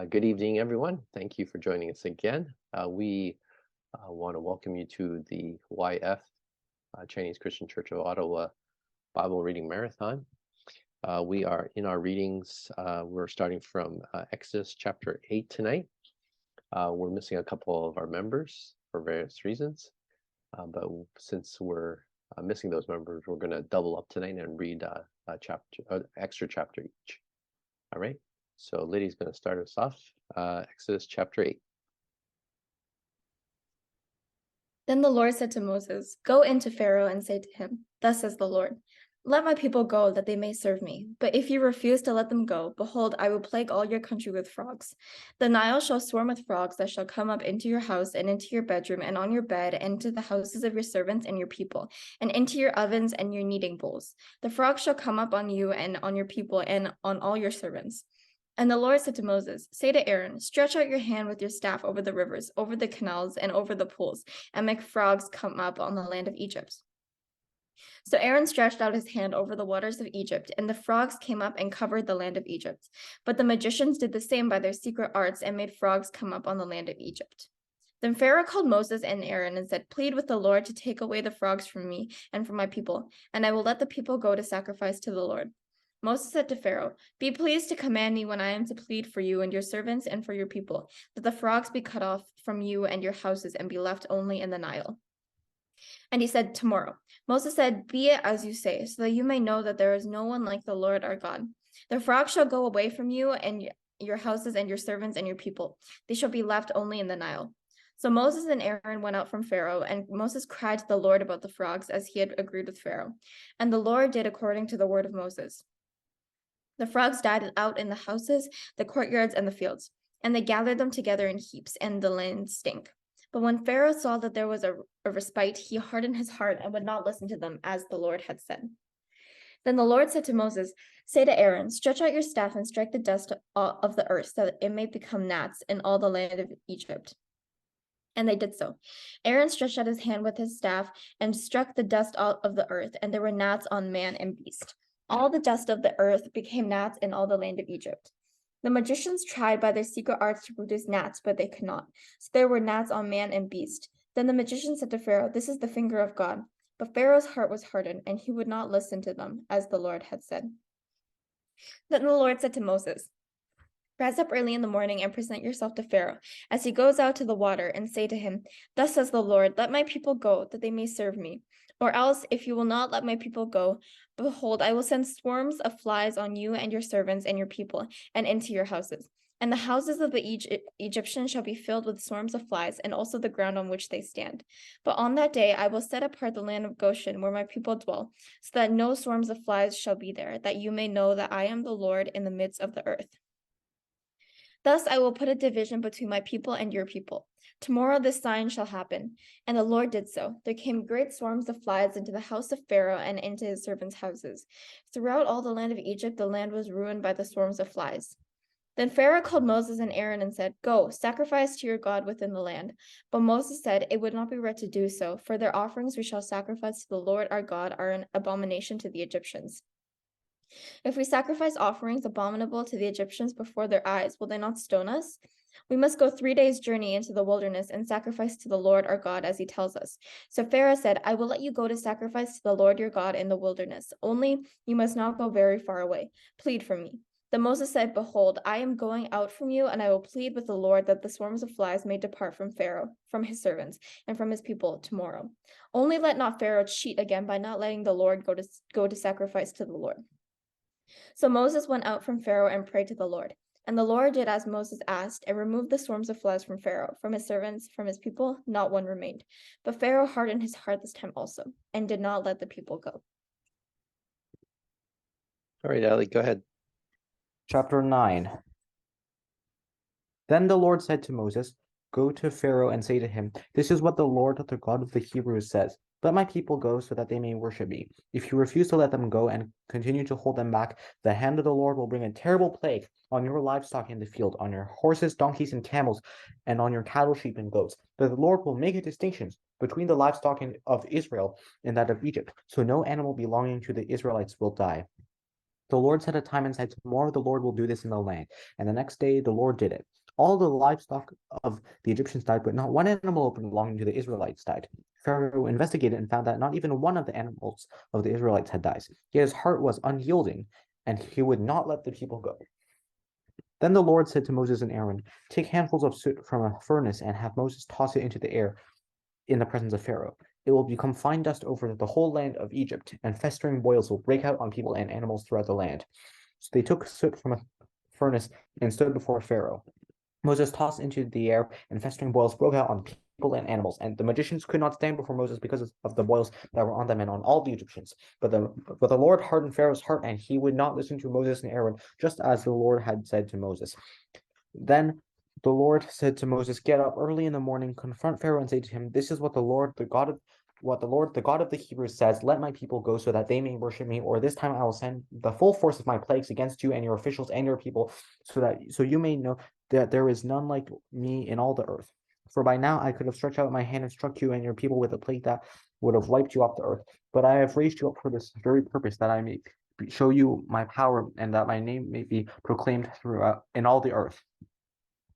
Good evening, everyone. Thank you for joining us again. We want to welcome you to the YF Chinese Christian Church of Ottawa Bible Reading Marathon. We are in our readings. We're starting from Exodus chapter 8 tonight. We're missing a couple of our members for various reasons, but since we're missing those members, we're going to double up tonight and read a extra chapter each. All right. So Lydia's going to start us off, Exodus chapter 8. Then the Lord said to Moses, "Go into Pharaoh and say to him, 'Thus says the Lord, let my people go that they may serve me. But if you refuse to let them go, behold, I will plague all your country with frogs. The Nile shall swarm with frogs that shall come up into your house and into your bedroom and on your bed and into the houses of your servants and your people and into your ovens and your kneading bowls. The frogs shall come up on you and on your people and on all your servants.' And the Lord said to Moses, 'Say to Aaron, stretch out your hand with your staff over the rivers, over the canals, and over the pools, and make frogs come up on the land of Egypt.' So Aaron stretched out his hand over the waters of Egypt, and the frogs came up and covered the land of Egypt. But the magicians did the same by their secret arts and made frogs come up on the land of Egypt. Then Pharaoh called Moses and Aaron and said, 'Plead with the Lord to take away the frogs from me and from my people, and I will let the people go to sacrifice to the Lord.' Moses said to Pharaoh, 'Be pleased to command me when I am to plead for you and your servants and for your people, that the frogs be cut off from you and your houses and be left only in the Nile.' And he said, 'Tomorrow.' Moses said, 'Be it as you say, so that you may know that there is no one like the Lord our God. The frogs shall go away from you and your houses and your servants and your people. They shall be left only in the Nile.' So Moses and Aaron went out from Pharaoh, and Moses cried to the Lord about the frogs as he had agreed with Pharaoh. And the Lord did according to the word of Moses. The frogs died out in the houses, the courtyards, and the fields, and they gathered them together in heaps, and the land stank. But when Pharaoh saw that there was a respite, he hardened his heart and would not listen to them, as the Lord had said. Then the Lord said to Moses, 'Say to Aaron, stretch out your staff and strike the dust of the earth, so that it may become gnats in all the land of Egypt.' And they did so. Aaron stretched out his hand with his staff and struck the dust of the earth, and there were gnats on man and beast. All the dust of the earth became gnats in all the land of Egypt. The magicians tried by their secret arts to produce gnats, but they could not. So there were gnats on man and beast. Then the magician said to Pharaoh, 'This is the finger of God.' But Pharaoh's heart was hardened, and he would not listen to them, as the Lord had said. Then the Lord said to Moses, 'Rise up early in the morning and present yourself to Pharaoh as he goes out to the water, and say to him, "Thus says the Lord, let my people go, that they may serve me. Or else, if you will not let my people go, behold, I will send swarms of flies on you and your servants and your people, and into your houses. And the houses of the Egyptians shall be filled with swarms of flies, and also the ground on which they stand. But on that day I will set apart the land of Goshen, where my people dwell, so that no swarms of flies shall be there, that you may know that I am the Lord in the midst of the earth. Thus I will put a division between my people and your people. Tomorrow this sign shall happen.' And the Lord did so. There came great swarms of flies into the house of Pharaoh and into his servants' houses. Throughout all the land of Egypt, the land was ruined by the swarms of flies. Then Pharaoh called Moses and Aaron and said, 'Go, sacrifice to your God within the land.' But Moses said, 'It would not be right to do so, for their offerings we shall sacrifice to the Lord our God are an abomination to the Egyptians. If we sacrifice offerings abominable to the Egyptians before their eyes, will they not stone us? We must go 3 days' journey into the wilderness and sacrifice to the Lord our God as he tells us.' So Pharaoh said, 'I will let you go to sacrifice to the Lord your God in the wilderness. Only you must not go very far away. Plead for me.' Then Moses said, 'Behold, I am going out from you, and I will plead with the Lord that the swarms of flies may depart from Pharaoh, from his servants, and from his people tomorrow. Only let not Pharaoh cheat again by not letting the Lord go to sacrifice to the Lord.' So Moses went out from Pharaoh and prayed to the Lord. And the Lord did as Moses asked, and removed the swarms of flies from Pharaoh, from his servants, from his people. Not one remained. But Pharaoh hardened his heart this time also, and did not let the people go." All right, Ali, go ahead. Chapter 9. Then the Lord said to Moses, "Go to Pharaoh and say to him, 'This is what the Lord, the God of the Hebrews, says. Let my people go so that they may worship me. If you refuse to let them go and continue to hold them back, the hand of the Lord will bring a terrible plague on your livestock in the field, on your horses, donkeys, and camels, and on your cattle, sheep, and goats. But the Lord will make a distinction between the livestock of Israel and that of Egypt, so no animal belonging to the Israelites will die. The Lord set a time and said, tomorrow the Lord will do this in the land. And the next day the Lord did it. All the livestock of the Egyptians died, but not one animal belonging to the Israelites died. Pharaoh investigated and found that not even one of the animals of the Israelites had died. Yet his heart was unyielding, and he would not let the people go. Then the Lord said to Moses and Aaron, take handfuls of soot from a furnace and have Moses toss it into the air in the presence of Pharaoh. It will become fine dust over the whole land of Egypt, and festering boils will break out on people and animals throughout the land. So they took soot from a furnace and stood before Pharaoh. Moses tossed into the air, and festering boils broke out on people and animals, and the magicians could not stand before Moses because of the boils that were on them and on all the Egyptians. But the Lord hardened Pharaoh's heart, and he would not listen to Moses and Aaron, just as the Lord had said to Moses. Then the Lord said to Moses, get up early in the morning, confront Pharaoh, and say to him, this is what the Lord, the God of the Hebrews says, let my people go so that they may worship me, or this time I will send the full force of my plagues against you and your officials and your people, so you may know that there is none like me in all the earth. For by now I could have stretched out my hand and struck you and your people with a plague that would have wiped you off the earth. But I have raised you up for this very purpose, that I may show you my power, and that my name may be proclaimed throughout in all the earth.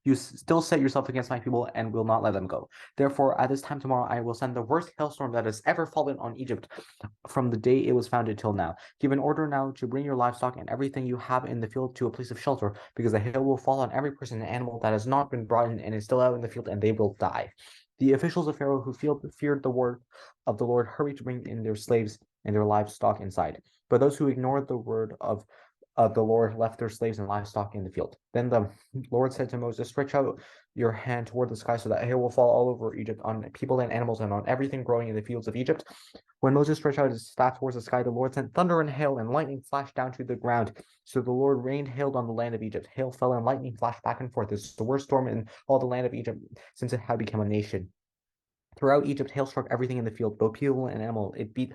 You still set yourself against my people and will not let them go. Therefore, at this time tomorrow, I will send the worst hailstorm that has ever fallen on Egypt from the day it was founded till now. Give an order now to bring your livestock and everything you have in the field to a place of shelter, because the hail will fall on every person and animal that has not been brought in and is still out in the field, and they will die. The officials of Pharaoh who feared the word of the Lord hurried to bring in their slaves and their livestock inside. But those who ignored the word of the Lord left their slaves and livestock in the field. Then the Lord said to Moses, stretch out your hand toward the sky so that hail will fall all over Egypt, on people and animals, and on everything growing in the fields of Egypt. When Moses stretched out his staff towards the sky, the Lord sent thunder and hail, and lightning flashed down to the ground. So the Lord rained hail on the land of Egypt. Hail fell and lightning flashed back and forth. This is the worst storm in all the land of Egypt since it had become a nation. Throughout Egypt, hail struck everything in the field, both people and animal. It beat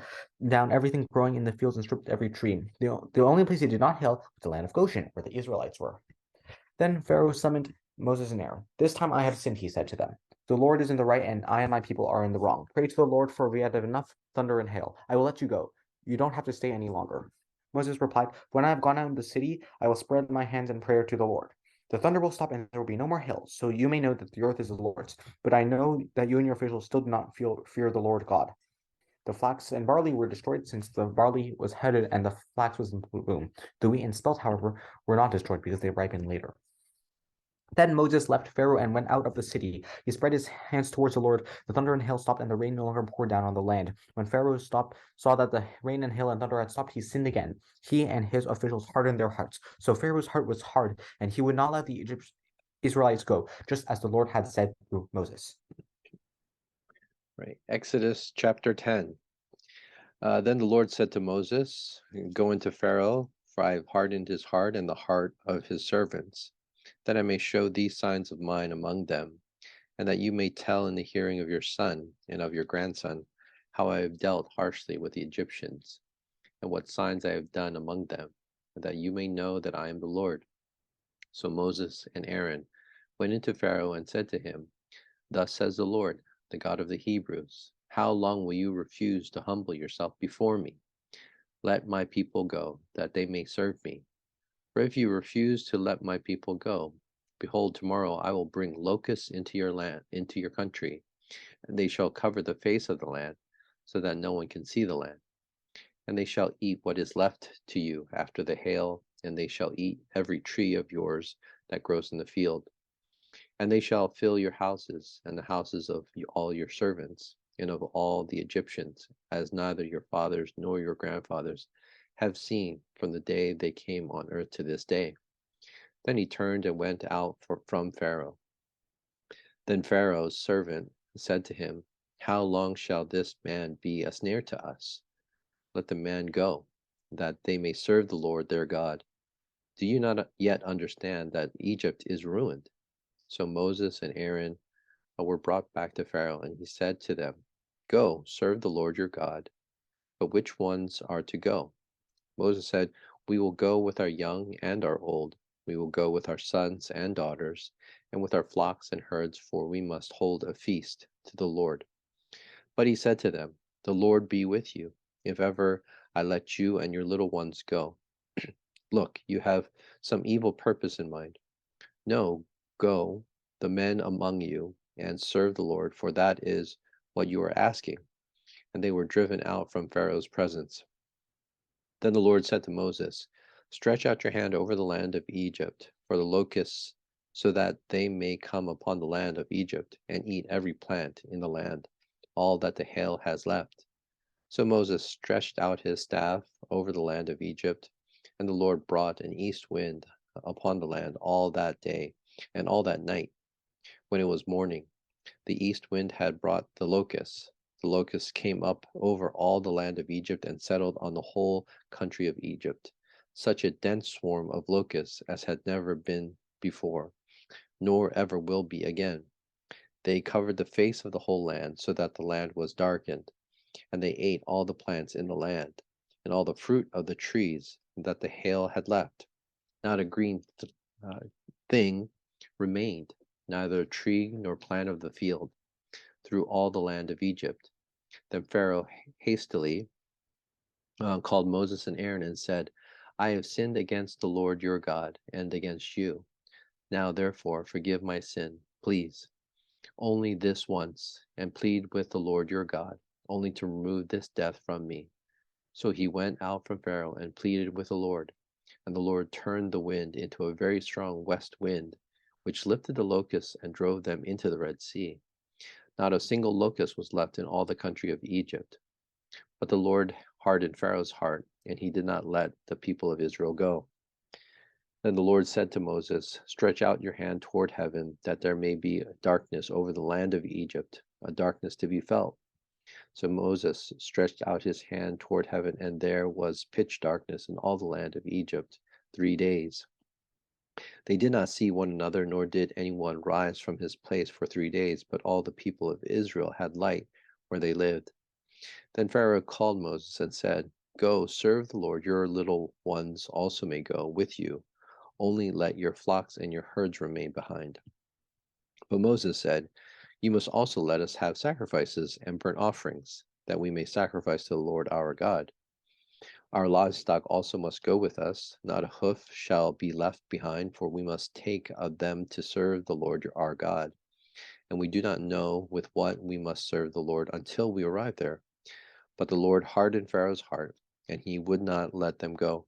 down everything growing in the fields and stripped every tree. The only place it did not hail was the land of Goshen, where the Israelites were. Then Pharaoh summoned Moses and Aaron. This time I have sinned, he said to them. The Lord is in the right, and I and my people are in the wrong. Pray to the Lord, for we have enough thunder and hail. I will let you go. You don't have to stay any longer. Moses replied, when I have gone out of the city, I will spread my hands in prayer to the Lord. The thunder will stop and there will be no more hail, so you may know that the earth is the Lord's. But I know that you and your officials still do not fear the Lord God. The flax and barley were destroyed, since the barley was headed and the flax was in bloom. The wheat and spelt, however, were not destroyed because they ripened later. Then Moses left Pharaoh and went out of the city. He spread his hands towards the Lord. The thunder and hail stopped, and the rain no longer poured down on the land. When Pharaoh saw that the rain and hail and thunder had stopped, he sinned again. He and his officials hardened their hearts. So Pharaoh's heart was hard, and he would not let the Israelites go, just as the Lord had said through Moses. Right. Exodus chapter 10. Then the Lord said to Moses, go into Pharaoh, for I have hardened his heart and the heart of his servants, that I may show these signs of mine among them, and that you may tell in the hearing of your son and of your grandson how I have dealt harshly with the Egyptians, and what signs I have done among them, and that you may know that I am the Lord. So Moses and Aaron went into Pharaoh and said to him, thus says the Lord, the God of the Hebrews, how long will you refuse to humble yourself before me? Let my people go, that they may serve me. For if you refuse to let my people go, behold, tomorrow I will bring locusts into your land, into your country, and they shall cover the face of the land, so that no one can see the land. And they shall eat what is left to you after the hail, and they shall eat every tree of yours that grows in the field. And they shall fill your houses, and the houses of all your servants, and of all the Egyptians, as neither your fathers nor your grandfathers have seen from the day they came on earth to this day. Then he turned and went out from Pharaoh. Then Pharaoh's servant said to him, how long shall this man be a snare to us? Let the man go, that they may serve the Lord their God. Do you not yet understand that Egypt is ruined? So Moses and Aaron were brought back to Pharaoh, and he said to them, go, serve the Lord your God. But which ones are to go? Moses said, we will go with our young and our old. We will go with our sons and daughters, and with our flocks and herds, for we must hold a feast to the Lord. But he said to them, the Lord be with you, if ever I let you and your little ones go. Look, you have some evil purpose in mind. No, go, the men among you, and serve the Lord, for that is what you are asking. And they were driven out from Pharaoh's presence. Then the Lord said to Moses, Stretch out your hand over the land of Egypt for the locusts, so that they may come upon the land of Egypt and eat every plant in the land, all that the hail has left. So Moses stretched out his staff over the land of Egypt, and the Lord brought an east wind upon the land all that day and all that night. When it was morning, the east wind had brought the locusts. The locusts came up over all the land of Egypt and settled on the whole country of Egypt, such a dense swarm of locusts as had never been before, nor ever will be again. They covered the face of the whole land, so that the land was darkened, and they ate all the plants in the land, and all the fruit of the trees that the hail had left. Not a green thing remained, neither tree nor plant of the field, through all the land of Egypt. Then Pharaoh hastily called Moses and Aaron and said, I have sinned against the Lord your God and against you. Now therefore forgive my sin, please, only this once, and plead with the Lord your God, only to remove this death from me. So he went out from Pharaoh and pleaded with the Lord. And the Lord turned the wind into a very strong west wind, which lifted the locusts and drove them into the Red Sea. Not a single locust was left in all the country of Egypt. But the Lord hardened Pharaoh's heart, and he did not let the people of Israel go. Then the Lord said to Moses, Stretch out your hand toward heaven, that there may be darkness over the land of Egypt, a darkness to be felt. So Moses stretched out his hand toward heaven, and there was pitch darkness in all the land of Egypt 3 days. They did not see one another, nor did anyone rise from his place for 3 days, but all the people of Israel had light where they lived. Then Pharaoh called Moses and said, Go, serve the Lord, your little ones also may go with you. Only let your flocks and your herds remain behind. But Moses said, You must also let us have sacrifices and burnt offerings, that we may sacrifice to the Lord our God. Our livestock also must go with us, not a hoof shall be left behind, for we must take of them to serve the Lord our God. And we do not know with what we must serve the Lord until we arrive there. But the Lord hardened Pharaoh's heart, and he would not let them go.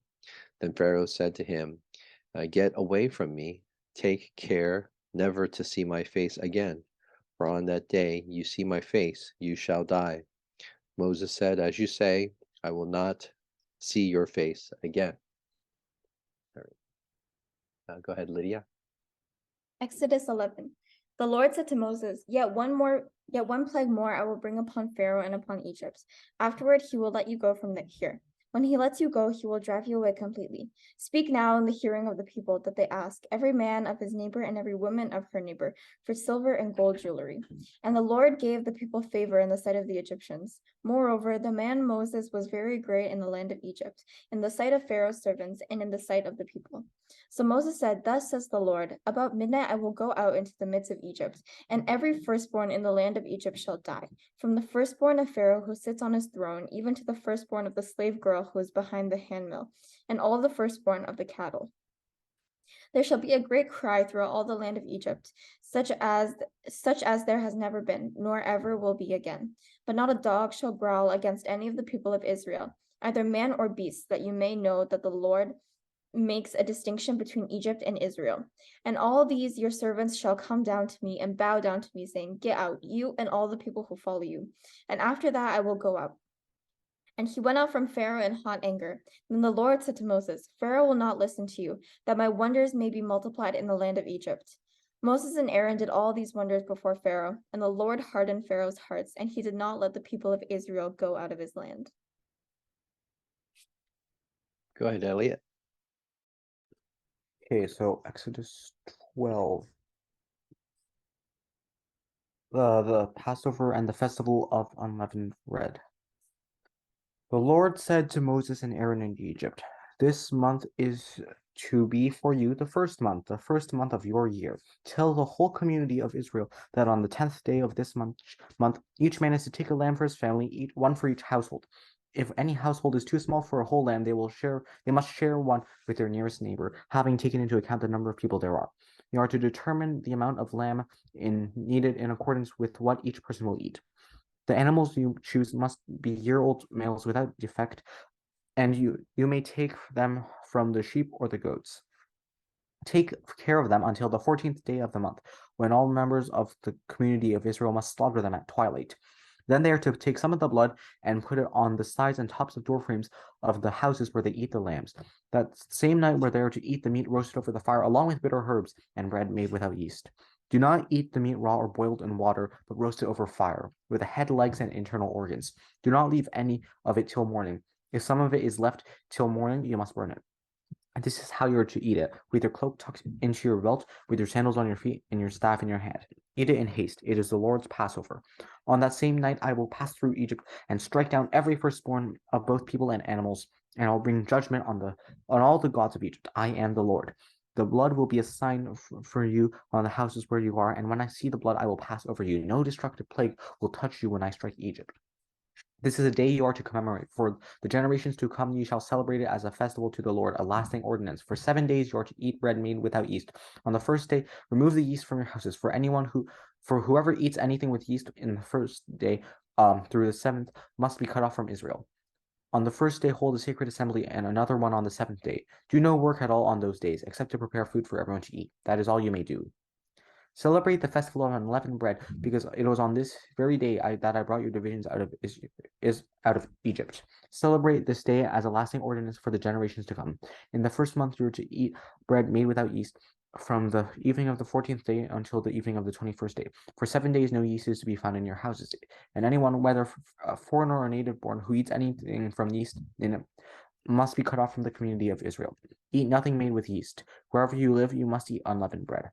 Then Pharaoh said to him, Get away from me, take care never to see my face again, for on that day you see my face, you shall die. Moses said, As you say, I will not see your face again. Go ahead, Lydia. Exodus 11. The Lord said to Moses, Yet one plague more I will bring upon Pharaoh and upon Egypt. Afterward, he will let you go from here. When he lets you go, he will drive you away completely. Speak now in the hearing of the people that they ask, every man of his neighbor and every woman of her neighbor, for silver and gold jewelry. And the Lord gave the people favor in the sight of the Egyptians. Moreover, the man Moses was very great in the land of Egypt, in the sight of Pharaoh's servants, and in the sight of the people. So Moses said, Thus says the Lord, about midnight I will go out into the midst of Egypt, and every firstborn in the land of Egypt shall die, from the firstborn of Pharaoh who sits on his throne, even to the firstborn of the slave girl who is behind the handmill, and all the firstborn of the cattle. There shall be a great cry throughout all the land of Egypt, such as there has never been, nor ever will be again. But not a dog shall growl against any of the people of Israel, either man or beast, that you may know that the Lord makes a distinction between Egypt and Israel. And all these your servants shall come down to me and bow down to me, saying, Get out, you and all the people who follow you. And after that I will go out. And he went out from Pharaoh in hot anger. Then the Lord said to Moses, Pharaoh will not listen to you, that my wonders may be multiplied in the land of Egypt. Moses and Aaron did all these wonders before Pharaoh, and the Lord hardened Pharaoh's hearts, and he did not let the people of Israel go out of his land. Go ahead, Elliot. Okay, so Exodus 12. The Passover and the festival of unleavened bread. The Lord said to Moses and Aaron in Egypt, This month is to be for you the first month of your year. Tell the whole community of Israel that on the 10th day of this month, each man is to take a lamb for his family, one for each household. if any household is too small for a whole lamb, they must share one with their nearest neighbor, having taken into account the number of people there are. You are to determine the amount of lamb needed in accordance with what each person will eat. The animals you choose must be year-old males without defect, and you may take them from the sheep or the goats. Take care of them until the 14th day of the month, when all members of the community of Israel must slaughter them at twilight. Then they are to take some of the blood and put it on the sides and tops of door frames of the houses where they eat the lambs. That same night where they are to eat the meat roasted over the fire, along with bitter herbs and bread made without yeast. Do not eat the meat raw or boiled in water, but roast it over fire, with the head, legs, and internal organs. Do not leave any of it till morning. If some of it is left till morning, you must burn it. And this is how you are to eat it, with your cloak tucked into your belt, with your sandals on your feet, and your staff in your hand. Eat it in haste. It is the Lord's Passover. On that same night I will pass through Egypt and strike down every firstborn of both people and animals, and I will bring judgment on all the gods of Egypt. I am the Lord. The blood will be a sign for you on the houses where you are, and when I see the blood, I will pass over you. No destructive plague will touch you when I strike Egypt. This is a day you are to commemorate. For the generations to come, you shall celebrate it as a festival to the Lord, a lasting ordinance. For 7 days you are to eat bread made without yeast. On the first day, remove the yeast from your houses. For whoever eats anything with yeast in the first day, through the 7th, must be cut off from Israel. On the first day, hold a sacred assembly, and another one on the 7th day. Do no work at all on those days, except to prepare food for everyone to eat. That is all you may do. Celebrate the festival of unleavened bread, because it was on this very day that I brought your divisions out of Egypt. Celebrate this day as a lasting ordinance for the generations to come. In the first month you are to eat bread made without yeast, from the evening of the 14th day until the evening of the 21st day. For 7 days no yeast is to be found in your houses, and anyone, whether a foreigner or native born, who eats anything from yeast in it must be cut off from the community of Israel. Eat nothing made with yeast. Wherever you live, you must eat unleavened bread.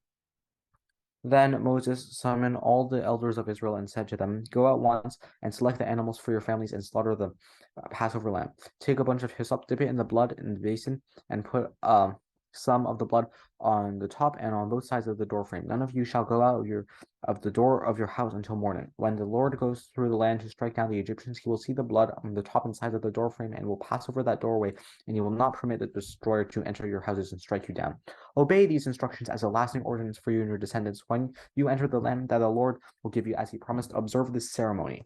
Then Moses summoned all the elders of Israel and said to them, go at once and select the animals for your families and slaughter the Passover lamb. Take a bunch of hyssop, dip it in the blood in the basin, and put some of the blood on the top and on both sides of the door frame. None of you shall go out of the door of your house until morning. When the Lord goes through the land to strike down the Egyptians, he will see the blood on the top and sides of the door frame and will pass over that doorway, and he will not permit the destroyer to enter your houses and strike you down. Obey these instructions as a lasting ordinance for you and your descendants. When you enter the land that the Lord will give you as he promised, observe this ceremony.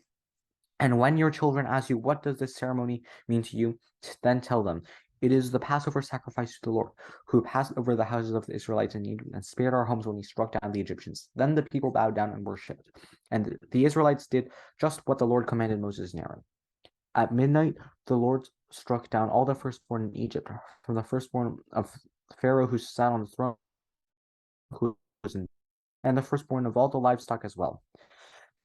And when your children ask you, what does this ceremony mean to you? Then tell them, it is the Passover sacrifice to the Lord, who passed over the houses of the Israelites in Egypt and spared our homes when he struck down the Egyptians. Then the people bowed down and worshipped. And the Israelites did just what the Lord commanded Moses and Aaron. At midnight, the Lord struck down all the firstborn in Egypt, from the firstborn of Pharaoh who sat on the throne, and the firstborn of all the livestock as well.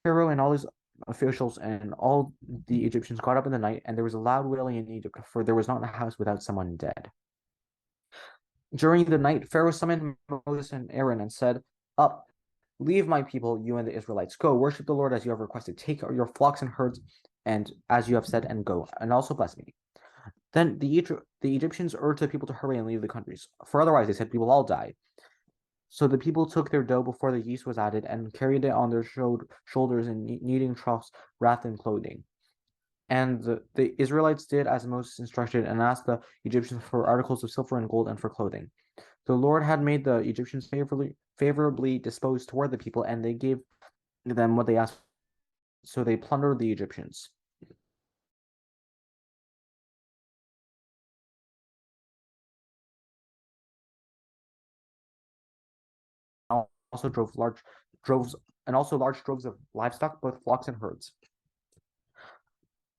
Pharaoh and all his officials and all the Egyptians got up in the night, and there was a loud wailing in Egypt, for there was not a house without someone dead. During the night, Pharaoh summoned Moses and Aaron and said, up, leave my people, you and the Israelites. Go, worship the Lord as you have requested. Take your flocks and herds, and as you have said, and go, and also bless me. Then the Egyptians urged the people to hurry and leave the countries, for otherwise, they said, we will all die. So the people took their dough before the yeast was added and carried it on their shoulders in kneading troughs wrapped in clothing. And the Israelites did as Moses instructed and asked the Egyptians for articles of silver and gold and for clothing. The Lord had made the Egyptians favorably disposed toward the people, and they gave them what they asked. So they plundered the Egyptians. Also large droves of livestock, both flocks and herds.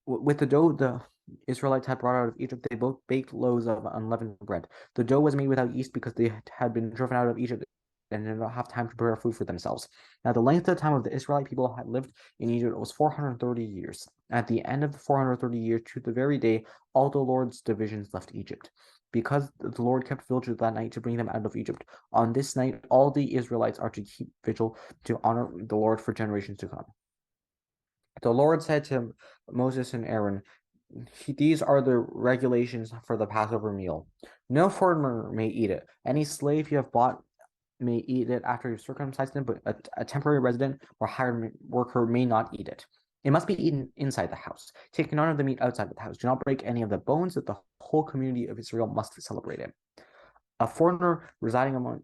With the dough the Israelites had brought out of Egypt, they both baked loaves of unleavened bread. The dough was made without yeast because they had been driven out of Egypt and did not have time to prepare food for themselves. Now, the length of time of the Israelite people had lived in Egypt was 430 years. At the end of the 430 years, to the very day, all the Lord's divisions left Egypt. Because the Lord kept vigil that night to bring them out of Egypt, on this night, all the Israelites are to keep vigil to honor the Lord for generations to come. The Lord said to Moses and Aaron, these are the regulations for the Passover meal. No foreigner may eat it. Any slave you have bought may eat it after you've circumcised them, but a temporary resident or hired worker may not eat it. It must be eaten inside the house. Take none of the meat outside of the house. Do not break any of the bones, that the whole community of Israel must celebrate it. A foreigner residing among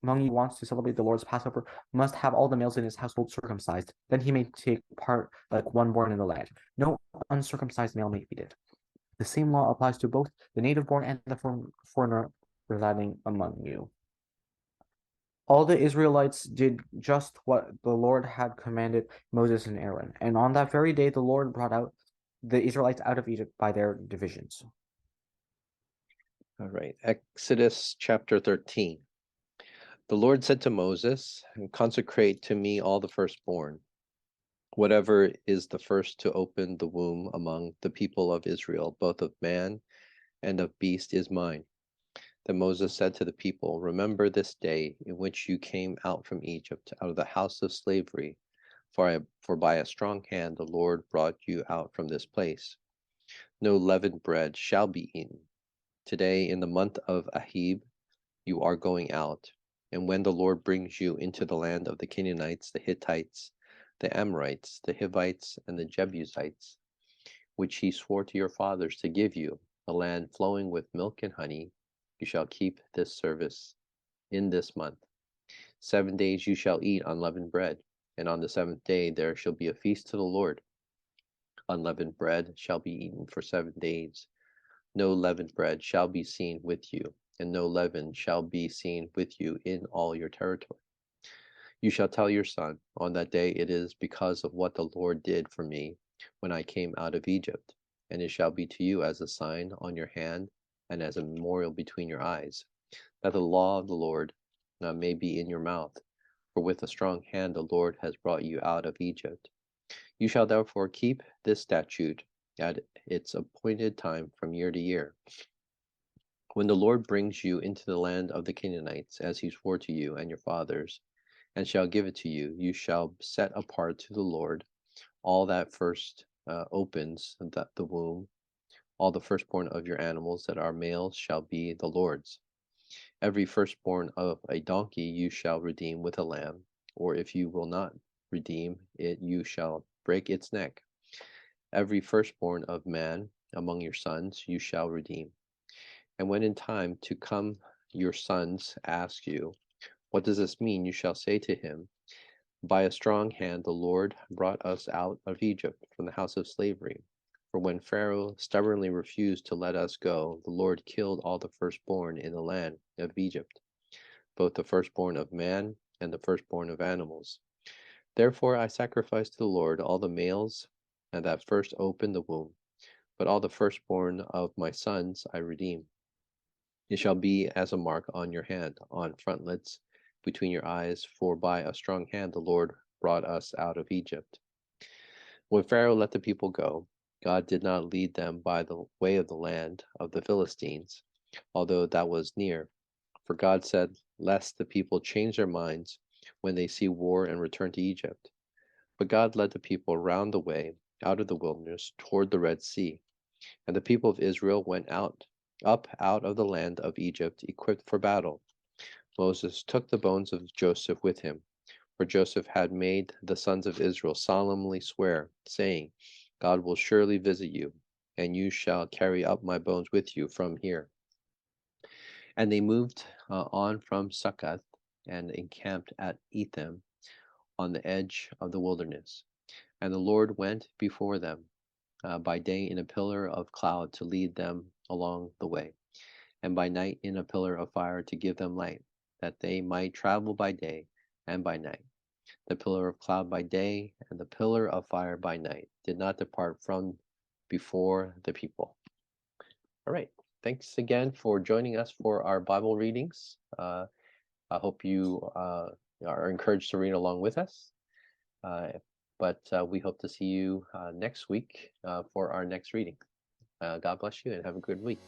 you who wants to celebrate the Lord's Passover must have all the males in his household circumcised. Then he may take part like one born in the land. No uncircumcised male may eat it. The same law applies to both the native born and the foreigner residing among you. All the Israelites did just what the Lord had commanded Moses and Aaron. And on that very day, the Lord brought out the Israelites out of Egypt by their divisions. All right, Exodus chapter 13. The Lord said to Moses, "Consecrate to me all the firstborn. Whatever is the first to open the womb among the people of Israel, both of man and of beast, is mine." Then Moses said to the people, "Remember this day in which you came out from Egypt, out of the house of slavery, for by a strong hand the Lord brought you out from this place. No leavened bread shall be eaten. Today, in the month of Ahib, you are going out, and when the Lord brings you into the land of the Canaanites, the Hittites, the Amorites, the Hivites, and the Jebusites, which he swore to your fathers to give you, a land flowing with milk and honey, you shall keep this service in this month. 7 days you shall eat unleavened bread, and on the seventh day there shall be a feast to the Lord. Unleavened bread shall be eaten for 7 days. No leavened bread shall be seen with you, and no leaven shall be seen with you in all your territory. You shall tell your son, on that day it is because of what the Lord did for me when I came out of Egypt, and it shall be to you as a sign on your hand and as a memorial between your eyes, that the law of the Lord may be in your mouth. For with a strong hand the Lord has brought you out of Egypt. You shall therefore keep this statute at its appointed time from year to year. When the Lord brings you into the land of the Canaanites, as he swore to you and your fathers, and shall give it to you, you shall set apart to the Lord all that first opens the womb. All the firstborn of your animals that are males shall be the Lord's. Every firstborn of a donkey you shall redeem with a lamb, or if you will not redeem it, you shall break its neck. Every firstborn of man among your sons you shall redeem. And when in time to come your sons ask you, "What does this mean?" you shall say to him, "By a strong hand the Lord brought us out of Egypt from the house of slavery. For when Pharaoh stubbornly refused to let us go, the Lord killed all the firstborn in the land of Egypt, both the firstborn of man and the firstborn of animals. Therefore I sacrificed to the Lord all the males and that first opened the womb, but all the firstborn of my sons I redeem. It shall be as a mark on your hand, on frontlets, between your eyes, for by a strong hand the Lord brought us out of Egypt." When Pharaoh let the people go, God did not lead them by the way of the land of the Philistines, although that was near. For God said, "Lest the people change their minds when they see war and return to Egypt." But God led the people round the way, out of the wilderness, toward the Red Sea. And the people of Israel went up out of the land of Egypt, equipped for battle. Moses took the bones of Joseph with him, for Joseph had made the sons of Israel solemnly swear, saying, "God will surely visit you, and you shall carry up my bones with you from here." And they moved on from Succoth and encamped at Etham on the edge of the wilderness. And the Lord went before them by day in a pillar of cloud to lead them along the way, and by night in a pillar of fire to give them light, that they might travel by day and by night. The pillar of cloud by day and the pillar of fire by night did not depart from before the people. All right. Thanks again for joining us for our Bible readings. I hope you are encouraged to read along with us. But we hope to see you next week for our next reading. God bless you and have a good week.